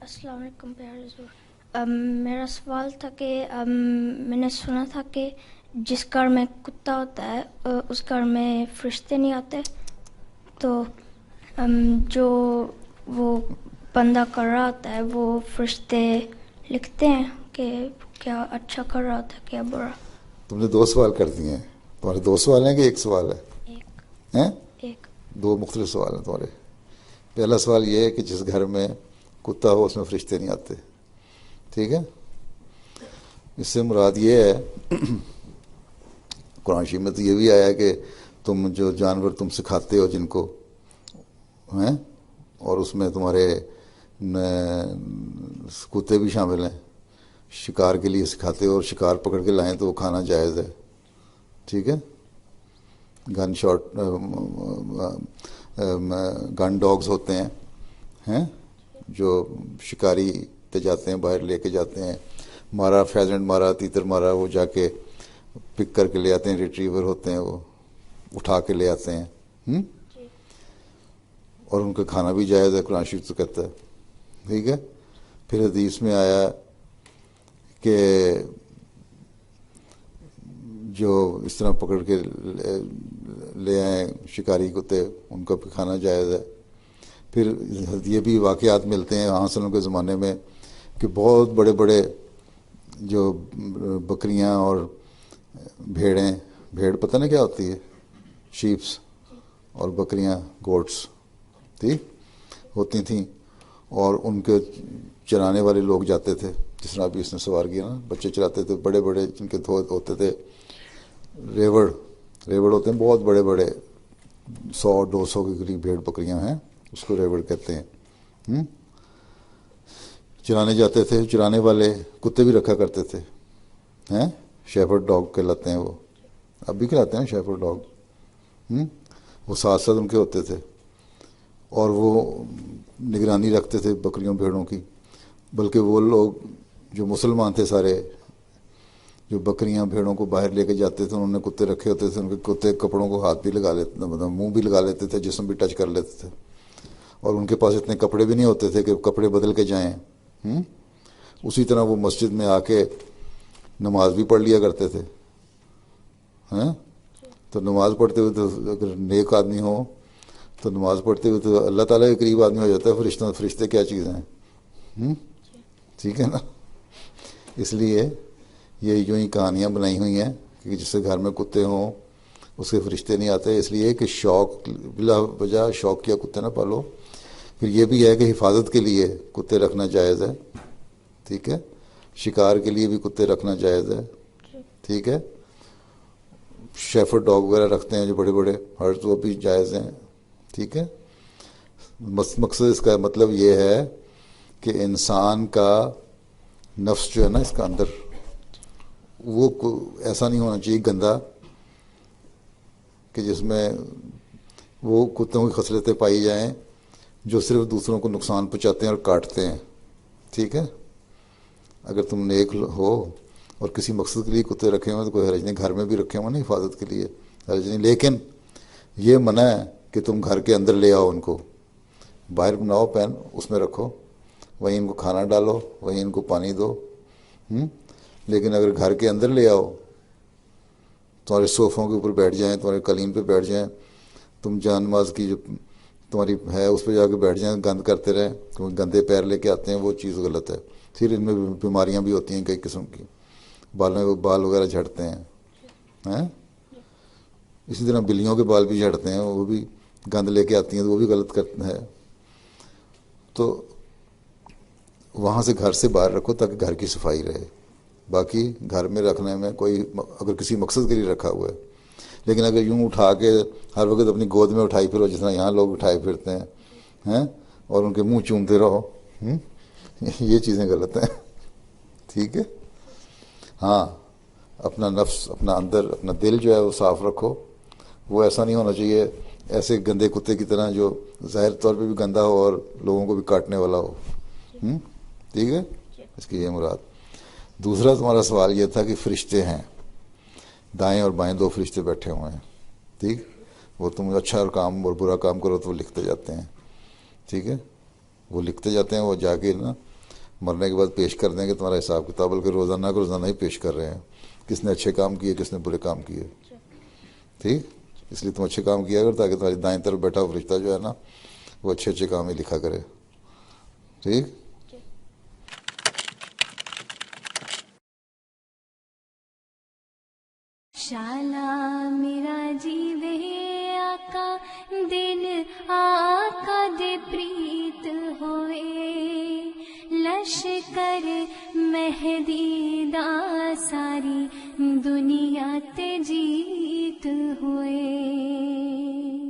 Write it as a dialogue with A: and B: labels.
A: السلام علیکم پیارے حضور، میرا سوال تھا کہ میں نے سنا تھا کہ جس گھر میں کتا ہوتا ہے اس گھر میں فرشتے نہیں آتے، تو جو وہ بندہ کر رہا ہوتا ہے وہ فرشتے لکھتے ہیں کہ کیا اچھا کر رہا ہوتا ہے کیا برا؟
B: تم نے 2 سوال کر دیے ہیں. تمہارے 2 سوال ہیں کہ 1 سوال ہے؟ ہیں؟
A: ایک
B: 2 مختلف سوال ہیں تمہارے. پہلا سوال یہ ہے کہ جس گھر میں کتا ہو اس میں فرشتے نہیں آتے. ٹھیک ہے، اس سے مراد یہ ہے قرآن شریف میں تو یہ بھی آیا ہے کہ تم جو جانور تم سکھاتے ہو جن کو ہیں، اور اس میں تمہارے کتے بھی شامل ہیں، شکار کے لیے سکھاتے ہو اور شکار پکڑ کے لائیں تو وہ کھانا جائز ہے. ٹھیک ہے، گن شاٹ گن ڈاگز ہوتے ہیں جو شکاری تے جاتے ہیں، باہر لے کے جاتے ہیں، مارا فیزنٹ مارا تیتر مارا وہ جا کے پک کر کے لے آتے ہیں، ریٹریور ہوتے ہیں وہ اٹھا کے لے آتے ہیں اور ان کا کھانا بھی جائز ہے، قرآن شریف تو کہتا ہے. ٹھیک ہے، پھر حدیث میں آیا کہ جو اس طرح پکڑ کے لے آئیں شکاری کتے ان کا بھی کھانا جائز ہے. پھر یہ بھی واقعات ملتے ہیں حاصلوں کے زمانے میں کہ بہت بڑے بڑے جو بکریاں اور بھیڑ پتہ نہیں کیا ہوتی ہے، شیپس اور بکریاں گوٹس ہوتی تھیں، اور ان کے چرانے والے لوگ جاتے تھے، جس طرح ابھی اس نے سوار کیا نا، بچے چراتے تھے بڑے بڑے جن کے ہوتے تھے ریوڑ ہوتے ہیں بہت بڑے بڑے، 100-200 کے قریب بھیڑ بکریاں ہیں، اس کو ریوڑ کہتے ہیں. چرانے جاتے تھے، چرانے والے کتے بھی رکھا کرتے تھے، شیفرڈ ڈاگ کہلاتے ہیں وہ، اب بھی کہلاتے ہیں شیفرڈ ڈاگ. وہ ساتھ ان کے ہوتے تھے اور وہ نگرانی رکھتے تھے بکریوں بھیڑوں کی. بلکہ وہ لوگ جو مسلمان تھے سارے، جو بکریاں بھیڑوں کو باہر لے کے جاتے تھے، انہوں نے کتے رکھے ہوتے تھے، ان کے کتے کپڑوں کو ہاتھ بھی لگا لیتے، مطلب منہ بھی لگا لیتے تھے، جسم بھی ٹچ کر لیتے تھے، اور ان کے پاس اتنے کپڑے بھی نہیں ہوتے تھے کہ کپڑے بدل کے جائیں. اسی طرح وہ مسجد میں آ کے نماز بھی پڑھ لیا کرتے تھے. تو نماز پڑھتے ہوئے تو اگر نیک آدمی ہو تو نماز پڑھتے ہوئے تو اللہ تعالیٰ کے قریب آدمی ہو جاتا ہے. فرشتے کیا چیز ہیں؟ ٹھیک ہے نا. اس لیے یہ یوں ہی کہانیاں بنائی ہوئی ہیں کہ جس سے گھر میں کتے ہوں اس کے فرشتے نہیں آتے، اس لیے کہ شوق بلا وجہ شوقیہ کتے نہ پالو. پھر یہ بھی ہے کہ حفاظت کے لیے کتے رکھنا جائز ہے. ٹھیک ہے، شکار کے لیے بھی کتے رکھنا جائز ہے. ٹھیک ہے، شیفرڈ ڈاگ وغیرہ رکھتے ہیں جو بڑے بڑے ہرٹ، وہ بھی جائز ہیں. ٹھیک ہے، مقصد اس کا مطلب یہ ہے کہ انسان کا نفس جو ہے نا اس کا اندر، وہ ایسا نہیں ہونا چاہیے گندا کہ جس میں وہ کتوں کی خصلتیں پائی جائیں جو صرف دوسروں کو نقصان پہنچاتے ہیں اور کاٹتے ہیں. ٹھیک ہے، اگر تم نیک ہو اور کسی مقصد کے لیے کتے رکھے ہوئے تو کوئی حرج نہیں، گھر میں بھی رکھے ہوئے نا حفاظت کے لیے، حرج نہیں. لیکن یہ منع ہے کہ تم گھر کے اندر لے آؤ ان کو، باہر بناؤ پین اس میں رکھو، وہیں ان کو کھانا ڈالو، وہیں ان کو پانی دو. لیکن اگر گھر کے اندر لے آؤ، تمہارے صوفوں کے اوپر بیٹھ جائیں، تمہارے قالین پہ بیٹھ جائیں، تم جان نماز کی جو تمہاری ہے اس پہ جا کے بیٹھ جائیں، گند کرتے رہیں، گندے پیر لے کے آتے ہیں، وہ چیز غلط ہے. پھر ان میں بیماریاں بھی ہوتی ہیں کئی قسم کی، بال وغیرہ جھڑتے ہیں. اسی طرح بلیوں کے بال بھی جھڑتے ہیں، وہ بھی گند لے کے آتی ہیں تو وہ بھی غلط کرتے ہیں. تو وہاں سے گھر سے باہر رکھو تاکہ گھر کی صفائی رہے. باقی گھر میں رکھنے میں کوئی اگر کسی مقصد کے لیے رکھا ہوا ہے، لیکن اگر یوں اٹھا کے ہر وقت اپنی گود میں اٹھائی پھرو، جس طرح یہاں لوگ اٹھائے پھرتے ہیں اور ان کے منہ چومتے رہو، یہ چیزیں غلط ہیں. ٹھیک ہے، ہاں اپنا نفس، اپنا اندر، اپنا دل جو ہے وہ صاف رکھو. وہ ایسا نہیں ہونا چاہیے ایسے گندے کتے کی طرح جو ظاہر طور پہ بھی گندا ہو اور لوگوں کو بھی کاٹنے والا ہو. ٹھیک ہے، اس کی یہ مراد. دوسرا تمہارا سوال یہ تھا کہ فرشتے ہیں، دائیں اور بائیں 2 فرشتے بیٹھے ہوئے ہیں. ٹھیک، وہ تم اچھا اور برا کام کرو تو وہ لکھتے جاتے ہیں. ٹھیک ہے، وہ لکھتے جاتے ہیں، وہ جا کے نا مرنے کے بعد پیش کر دیں گے تمہارا حساب کتاب، بلکہ روزانہ کو روزانہ ہی پیش کر رہے ہیں، کس نے اچھے کام کیے کس نے برے کام کیے. ٹھیک، اس لیے تم اچھے کام کیا کر تاکہ تمہاری دائیں طرف بیٹھا ہوا فرشتہ جو ہے نا وہ اچھے اچھے کام ہی لکھا کرے. ٹھیک.
C: شالا میرا جیوے آقا دن آقا دے پریت ہوئے، لشکر مہدی دا ساری دنیا تے جیت ہوئے.